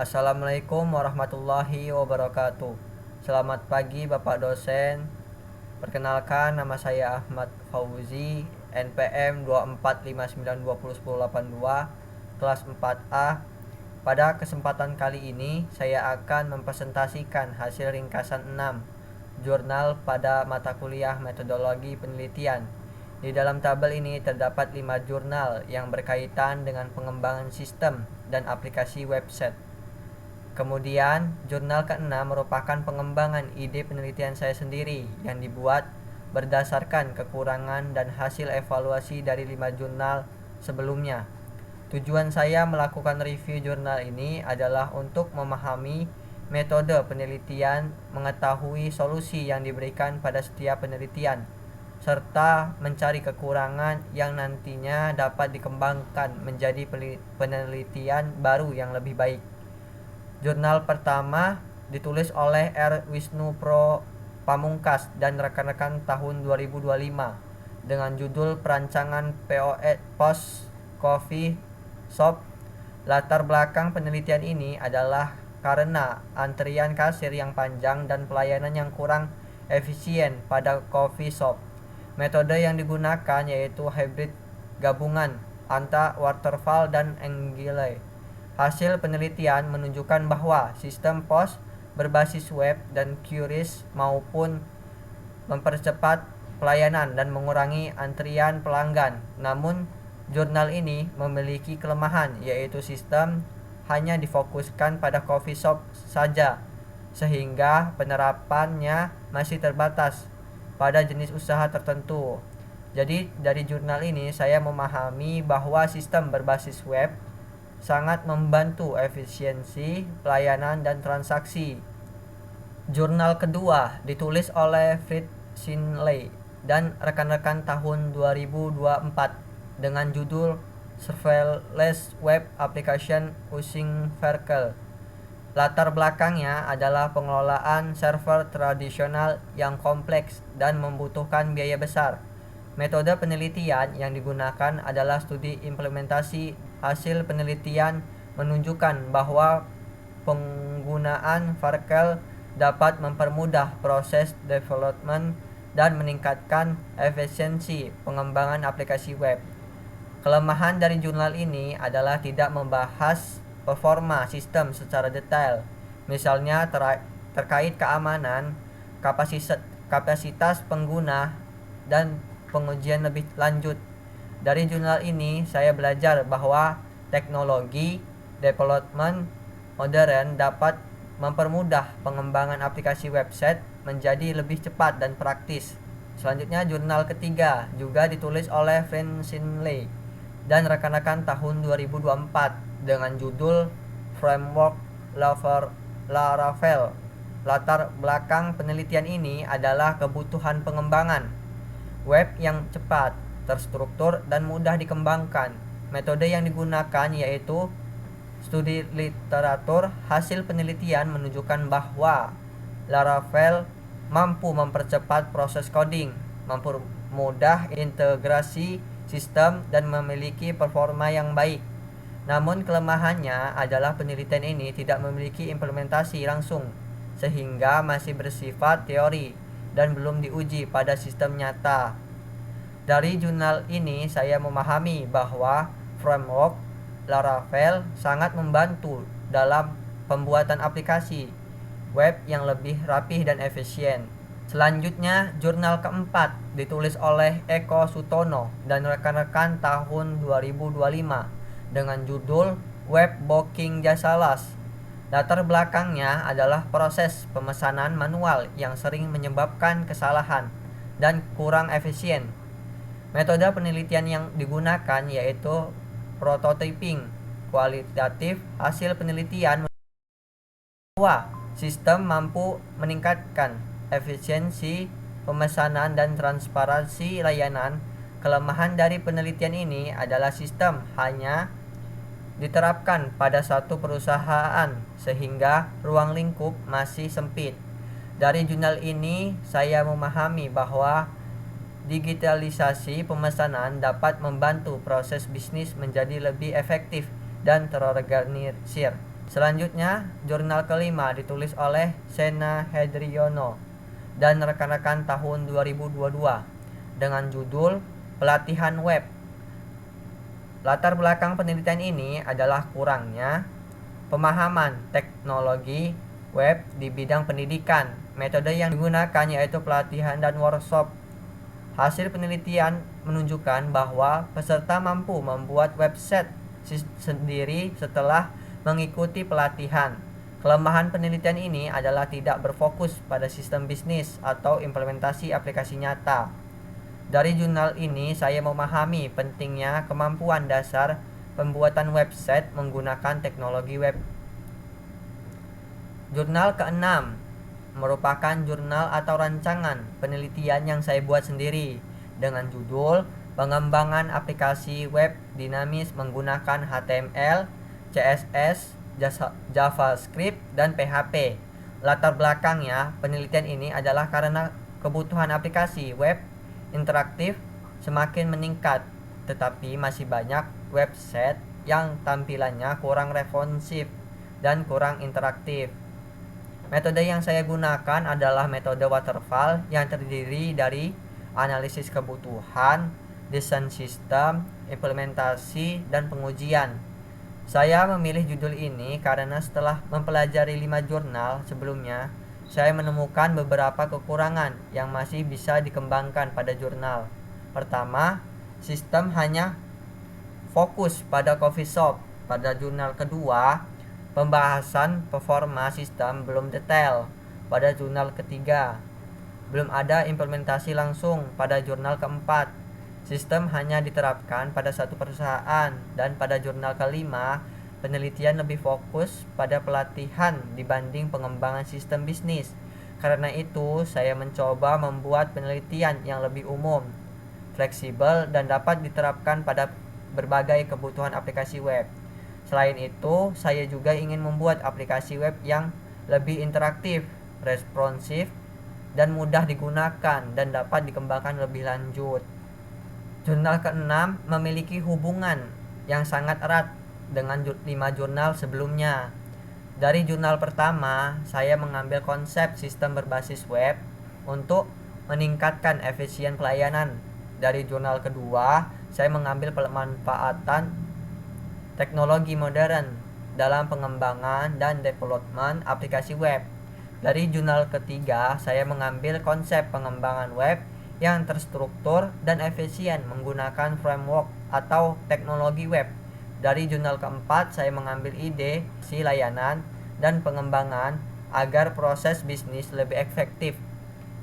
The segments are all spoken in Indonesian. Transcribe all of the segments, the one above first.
Assalamualaikum warahmatullahi wabarakatuh. Selamat pagi Bapak dosen. Perkenalkan, nama saya Ahmad Fauzi, NPM 245921082, kelas 4A. Pada kesempatan kali ini saya akan mempresentasikan hasil ringkasan 6 jurnal pada mata kuliah metodologi penelitian. Di dalam tabel ini terdapat 5 jurnal yang berkaitan dengan pengembangan sistem dan aplikasi website. Kemudian, jurnal ke-6 merupakan pengembangan ide penelitian saya sendiri yang dibuat berdasarkan kekurangan dan hasil evaluasi dari 5 jurnal sebelumnya. Tujuan saya melakukan review jurnal ini adalah untuk memahami metode penelitian, mengetahui solusi yang diberikan pada setiap penelitian, serta mencari kekurangan yang nantinya dapat dikembangkan menjadi penelitian baru yang lebih baik. Jurnal pertama ditulis oleh R. Wisnu Pro Pamungkas dan rekan-rekan tahun 2025 dengan judul Perancangan Post Coffee Shop. Latar belakang penelitian ini adalah karena antrian kasir yang panjang dan pelayanan yang kurang efisien pada coffee shop. Metode yang digunakan yaitu hybrid gabungan antara waterfall dan agile. Hasil penelitian menunjukkan bahwa sistem POS berbasis web dan QRIS maupun mempercepat pelayanan dan mengurangi antrian pelanggan. Namun, jurnal ini memiliki kelemahan, yaitu sistem hanya difokuskan pada coffee shop saja, sehingga penerapannya masih terbatas pada jenis usaha tertentu. Jadi, dari jurnal ini saya memahami bahwa sistem berbasis web sangat membantu efisiensi pelayanan dan transaksi. Jurnal kedua ditulis oleh Fritz Sinley dan rekan-rekan tahun 2024 dengan judul Serverless Web Application Using Vercel. Latar belakangnya adalah pengelolaan server tradisional yang kompleks dan membutuhkan biaya besar. Metode penelitian yang digunakan adalah studi implementasi. Hasil penelitian menunjukkan bahwa penggunaan Vercel dapat mempermudah proses development dan meningkatkan efisiensi pengembangan aplikasi web. Kelemahan dari jurnal ini adalah tidak membahas performa sistem secara detail, misalnya terkait keamanan, kapasitas pengguna, dan pengujian lebih lanjut. Dari jurnal ini saya belajar bahwa teknologi development modern dapat mempermudah pengembangan aplikasi website menjadi lebih cepat dan praktis. Selanjutnya, jurnal ketiga juga ditulis oleh Fritz Sinley dan rekan-rekan tahun 2024 dengan judul Framework Laravel. Latar belakang penelitian ini adalah kebutuhan pengembangan web yang cepat, terstruktur, dan mudah dikembangkan. Metode yang digunakan yaitu studi literatur. Hasil penelitian menunjukkan bahwa Laravel mampu mempercepat proses coding, mempermudah integrasi sistem, dan memiliki performa yang baik. Namun kelemahannya adalah penelitian ini tidak memiliki implementasi langsung, sehingga masih bersifat teori dan belum diuji pada sistem nyata. Dari jurnal ini saya memahami bahwa framework Laravel sangat membantu dalam pembuatan aplikasi web yang lebih rapih dan efisien. Selanjutnya, jurnal keempat ditulis oleh Eko Sutono dan rekan-rekan tahun 2025 dengan judul Web Booking Jasa Las. Latar belakangnya adalah proses pemesanan manual yang sering menyebabkan kesalahan dan kurang efisien. Metode penelitian yang digunakan yaitu prototyping kualitatif. Hasil penelitian bahwa sistem mampu meningkatkan efisiensi pemesanan dan transparansi layanan. Kelemahan dari penelitian ini adalah sistem hanya diterapkan pada satu perusahaan sehingga ruang lingkup masih sempit. Dari jurnal ini saya memahami bahwa digitalisasi pemesanan dapat membantu proses bisnis menjadi lebih efektif dan terorganisir. Selanjutnya, jurnal kelima ditulis oleh Sena Hedriono dan rekan-rekan tahun 2022 dengan judul Pelatihan Web. Latar belakang penelitian ini adalah kurangnya pemahaman teknologi web di bidang pendidikan. Metode yang digunakan yaitu pelatihan dan workshop. Hasil penelitian menunjukkan bahwa peserta mampu membuat website sendiri setelah mengikuti pelatihan. Kelemahan penelitian ini adalah tidak berfokus pada sistem bisnis atau implementasi aplikasi nyata. Dari jurnal ini saya memahami pentingnya kemampuan dasar pembuatan website menggunakan teknologi web. Jurnal keenam merupakan jurnal atau rancangan penelitian yang saya buat sendiri dengan judul Pengembangan Aplikasi Web Dinamis Menggunakan HTML, CSS, JavaScript, dan PHP. Latar belakangnya, penelitian ini adalah karena kebutuhan aplikasi web interaktif semakin meningkat, tetapi masih banyak website yang tampilannya kurang responsif dan kurang interaktif. Metode yang saya gunakan adalah metode waterfall yang terdiri dari analisis kebutuhan, desain sistem, implementasi, dan pengujian. Saya memilih judul ini karena setelah mempelajari 5 jurnal sebelumnya, saya menemukan beberapa kekurangan yang masih bisa dikembangkan pada jurnal. Pertama, sistem hanya fokus pada coffee shop. Pada jurnal kedua, pembahasan performa sistem belum detail. Pada jurnal ketiga, belum ada implementasi langsung. Pada jurnal keempat, sistem hanya diterapkan pada satu perusahaan. Dan pada jurnal kelima, penelitian lebih fokus pada pelatihan dibanding pengembangan sistem bisnis. Karena itu, saya mencoba membuat penelitian yang lebih umum, fleksibel, dan dapat diterapkan pada berbagai kebutuhan aplikasi web. Selain itu, saya juga ingin membuat aplikasi web yang lebih interaktif, responsif, dan mudah digunakan dan dapat dikembangkan lebih lanjut. Jurnal ke-6 memiliki hubungan yang sangat erat dengan 5 jurnal sebelumnya. Dari jurnal pertama, saya mengambil konsep sistem berbasis web untuk meningkatkan efisien pelayanan. Dari jurnal kedua, saya mengambil pemanfaatan teknologi modern dalam pengembangan dan development aplikasi web. Dari jurnal ketiga, saya mengambil konsep pengembangan web yang terstruktur dan efisien menggunakan framework atau teknologi web. Dari jurnal keempat, saya mengambil ide si layanan dan pengembangan agar proses bisnis lebih efektif.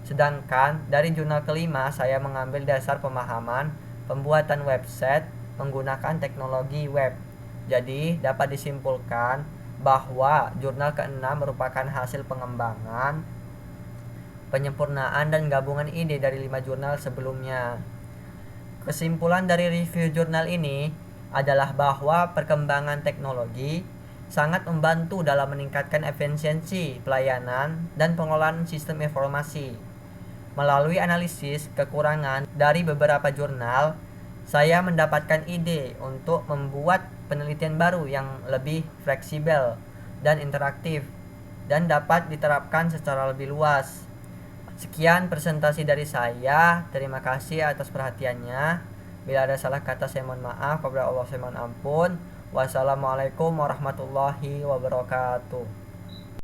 Sedangkan dari jurnal kelima, saya mengambil dasar pemahaman pembuatan website menggunakan teknologi web. Jadi, dapat disimpulkan bahwa jurnal ke-6 merupakan hasil pengembangan, penyempurnaan, dan gabungan ide dari 5 jurnal sebelumnya. Kesimpulan dari review jurnal ini adalah bahwa perkembangan teknologi sangat membantu dalam meningkatkan efisiensi pelayanan dan pengelolaan sistem informasi. Melalui analisis kekurangan dari beberapa jurnal, saya mendapatkan ide untuk membuat penelitian baru yang lebih fleksibel dan interaktif dan dapat diterapkan secara lebih luas. Sekian presentasi dari saya. Terima kasih atas perhatiannya. Bila ada salah kata saya mohon maaf. Kepada Allah saya mohon ampun. Wassalamualaikum warahmatullahi wabarakatuh.